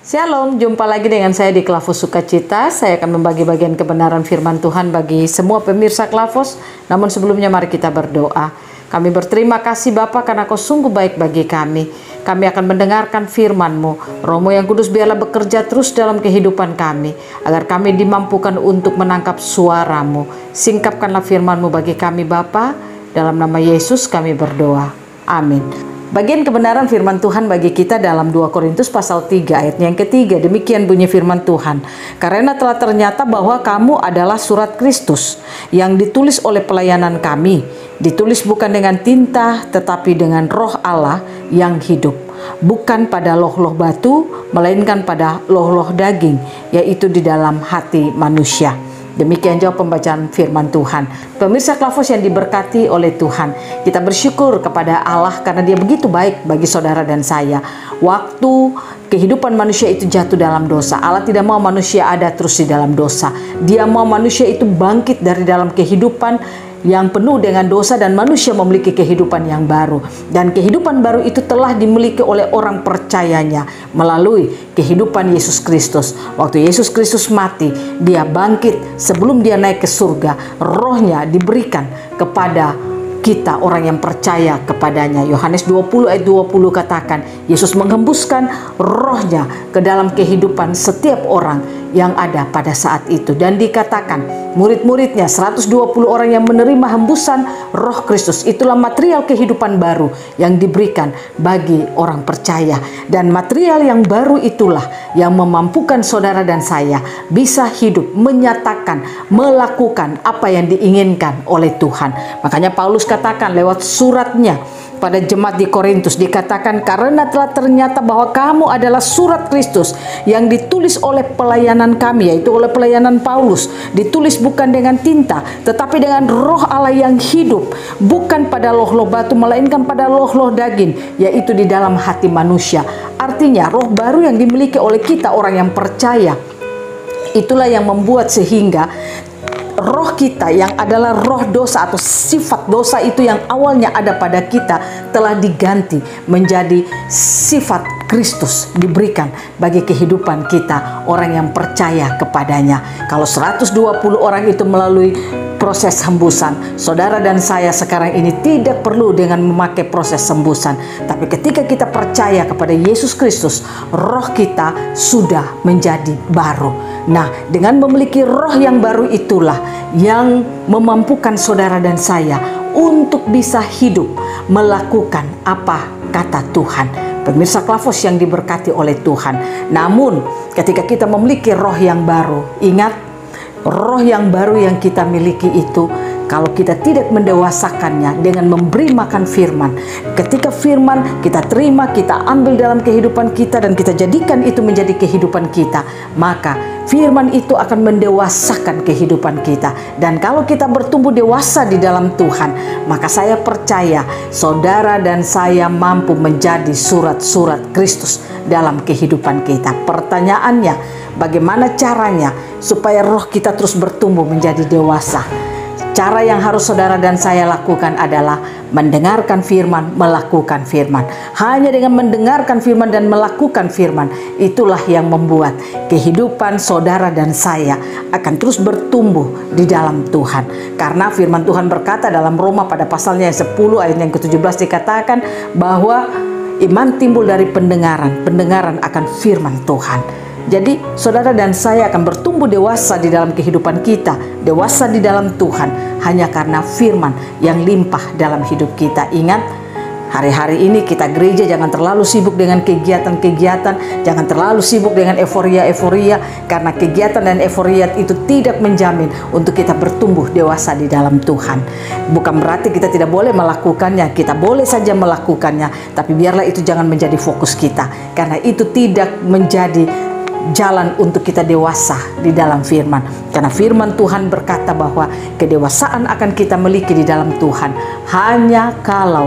Shalom, jumpa lagi dengan saya di Klavos Sukacita. Saya akan membagi bagian kebenaran firman Tuhan bagi semua pemirsa Klavos. Namun sebelumnya mari kita berdoa. Kami berterima kasih Bapa karena Kau sungguh baik bagi kami. Kami akan mendengarkan firman-Mu. Roh-Mu yang kudus biarlah bekerja terus dalam kehidupan kami, agar kami dimampukan untuk menangkap suara-Mu. Singkapkanlah firman-Mu bagi kami Bapa. Dalam nama Yesus kami berdoa. Amin. Bagian kebenaran firman Tuhan bagi kita dalam 2 Korintus pasal 3 ayatnya yang ketiga. Demikian bunyi firman Tuhan. Karena telah ternyata bahwa kamu adalah surat Kristus yang ditulis oleh pelayanan kami. Ditulis bukan dengan tinta tetapi dengan roh Allah yang hidup. Bukan pada loh-loh batu melainkan pada loh-loh daging, yaitu di dalam hati manusia. Demikian jawab pembacaan firman Tuhan. Pemirsa Klavos yang diberkati oleh Tuhan, kita bersyukur kepada Allah karena Dia begitu baik bagi saudara dan saya. Waktu kehidupan manusia itu jatuh dalam dosa, Allah tidak mau manusia ada terus di dalam dosa. Dia mau manusia itu bangkit dari dalam kehidupan yang penuh dengan dosa dan manusia memiliki kehidupan yang baru. Dan kehidupan baru itu telah dimiliki oleh orang percayanya melalui kehidupan Yesus Kristus. Waktu Yesus Kristus mati, Dia bangkit. Sebelum Dia naik ke surga, rohnya diberikan kepada kita orang yang percaya kepadanya. Yohanes 20 ayat 20 katakan, Yesus menghembuskan rohnya ke dalam kehidupan setiap orang yang ada pada saat itu. Dan dikatakan murid-muridnya 120 orang yang menerima hembusan roh Kristus. Itulah material kehidupan baru yang diberikan bagi orang percaya. Dan material yang baru itulah yang memampukan saudara dan saya bisa hidup, menyatakan, melakukan apa yang diinginkan oleh Tuhan. Makanya Paulus katakan lewat suratnya pada jemaat di Korintus, dikatakan karena telah ternyata bahwa kamu adalah surat Kristus yang ditulis oleh pelayanan kami, yaitu oleh pelayanan Paulus, ditulis bukan dengan tinta tetapi dengan roh Allah yang hidup, bukan pada loh-loh batu melainkan pada loh-loh daging, yaitu di dalam hati manusia. Artinya roh baru yang dimiliki oleh kita orang yang percaya, itulah yang membuat sehingga roh kita yang adalah roh dosa atau sifat dosa itu yang awalnya ada pada kita telah diganti menjadi sifat Kristus, diberikan bagi kehidupan kita orang yang percaya kepadanya. Kalau 120 orang itu melalui proses hembusan, saudara dan saya sekarang ini tidak perlu dengan memakai proses hembusan, tapi ketika kita percaya kepada Yesus Kristus, roh kita sudah menjadi baru. Nah, dengan memiliki roh yang baru itulah yang memampukan saudara dan saya untuk bisa hidup melakukan apa kata Tuhan. Pemirsa Klavos yang diberkati oleh Tuhan. Namun ketika kita memiliki roh yang baru, ingat, roh yang baru yang kita miliki itu, kalau kita tidak mendewasakannya dengan memberi makan firman, ketika firman kita terima, kita ambil dalam kehidupan kita dan kita jadikan itu menjadi kehidupan kita, maka firman itu akan mendewasakan kehidupan kita. Dan kalau kita bertumbuh dewasa di dalam Tuhan, maka saya percaya saudara dan saya mampu menjadi surat-surat Kristus dalam kehidupan kita. Pertanyaannya, bagaimana caranya supaya roh kita terus bertumbuh menjadi dewasa? Cara yang harus saudara dan saya lakukan adalah mendengarkan firman, melakukan firman. Hanya dengan mendengarkan firman dan melakukan firman, itulah yang membuat kehidupan saudara dan saya akan terus bertumbuh di dalam Tuhan. Karena firman Tuhan berkata dalam Roma pada pasalnya yang 10 ayat yang ke-17 dikatakan bahwa iman timbul dari pendengaran, pendengaran akan firman Tuhan. Jadi saudara dan saya akan bertumbuh dewasa di dalam kehidupan kita, dewasa di dalam Tuhan, hanya karena firman yang limpah dalam hidup kita. Ingat, hari-hari ini kita gereja jangan terlalu sibuk dengan kegiatan-kegiatan, jangan terlalu sibuk dengan euforia-euforia, karena kegiatan dan euforia itu tidak menjamin untuk kita bertumbuh dewasa di dalam Tuhan. Bukan berarti kita tidak boleh melakukannya, kita boleh saja melakukannya, tapi biarlah itu jangan menjadi fokus kita, karena itu tidak menjadi jalan untuk kita dewasa di dalam firman. Karena firman Tuhan berkata bahwa kedewasaan akan kita miliki di dalam Tuhan hanya kalau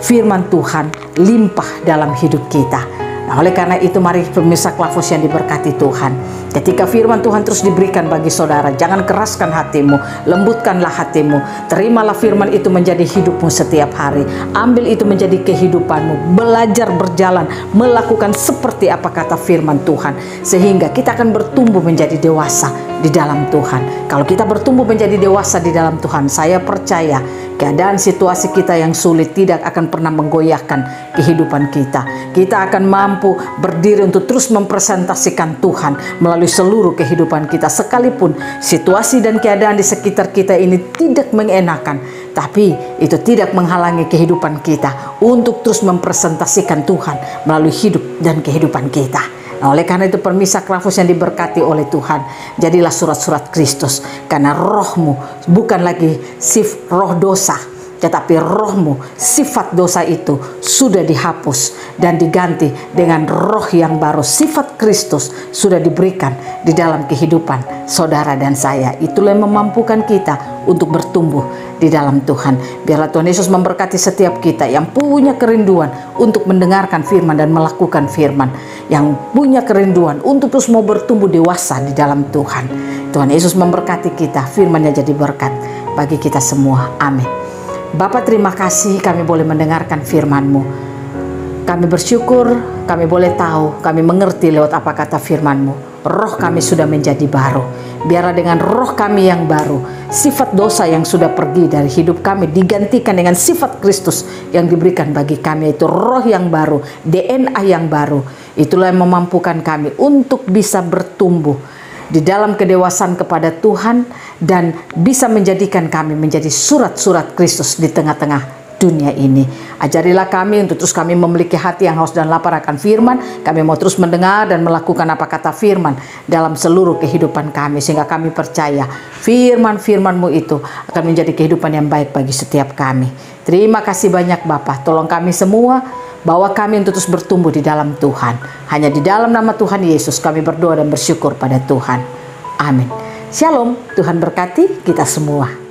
firman Tuhan limpah dalam hidup kita. Nah, oleh karena itu mari pemirsa Klafos yang diberkati Tuhan, ketika firman Tuhan terus diberikan bagi saudara, jangan keraskan hatimu, lembutkanlah hatimu, terimalah firman itu menjadi hidupmu setiap hari, ambil itu menjadi kehidupanmu, belajar berjalan, melakukan seperti apa kata firman Tuhan, sehingga kita akan bertumbuh menjadi dewasa di dalam Tuhan. Kalau kita bertumbuh menjadi dewasa di dalam Tuhan, saya percaya keadaan situasi kita yang sulit tidak akan pernah menggoyahkan kehidupan kita. Kita akan mampu berdiri untuk terus mempresentasikan Tuhan melalui seluruh kehidupan kita. Sekalipun situasi dan keadaan di sekitar kita ini tidak mengenakan, tapi itu tidak menghalangi kehidupan kita untuk terus mempresentasikan Tuhan melalui hidup dan kehidupan kita. Nah, oleh karena itu pemirsa Klafos yang diberkati oleh Tuhan, jadilah surat-surat Kristus, karena rohmu bukan lagi roh dosa, tetapi rohmu, sifat dosa itu sudah dihapus dan diganti dengan roh yang baru. Sifat Kristus sudah diberikan di dalam kehidupan saudara dan saya. Itulah yang memampukan kita untuk bertumbuh di dalam Tuhan. Biarlah Tuhan Yesus memberkati setiap kita yang punya kerinduan untuk mendengarkan firman dan melakukan firman, yang punya kerinduan untuk terus mau bertumbuh dewasa di dalam Tuhan. Tuhan Yesus memberkati kita, firman-Nya jadi berkat bagi kita semua. Amin. Bapa, terima kasih kami boleh mendengarkan firman-Mu. Kami bersyukur, kami boleh tahu, kami mengerti lewat apa kata firman-Mu. Roh kami sudah menjadi baru. Biarlah dengan roh kami yang baru, sifat dosa yang sudah pergi dari hidup kami digantikan dengan sifat Kristus yang diberikan bagi kami, yaitu roh yang baru, DNA yang baru. Itulah yang memampukan kami untuk bisa bertumbuh di dalam kedewasaan kepada Tuhan dan bisa menjadikan kami menjadi surat-surat Kristus di tengah-tengah dunia ini. Ajarilah kami untuk terus kami memiliki hati yang haus dan lapar akan firman. Kami mau terus mendengar dan melakukan apa kata firman dalam seluruh kehidupan kami, sehingga kami percaya firman-firman-Mu itu akan menjadi kehidupan yang baik bagi setiap kami. Terima kasih banyak Bapa. Tolong kami semua, bawa kami untuk terus bertumbuh di dalam Tuhan. Hanya di dalam nama Tuhan Yesus kami berdoa dan bersyukur pada Tuhan. Amin. Shalom, Tuhan berkati kita semua.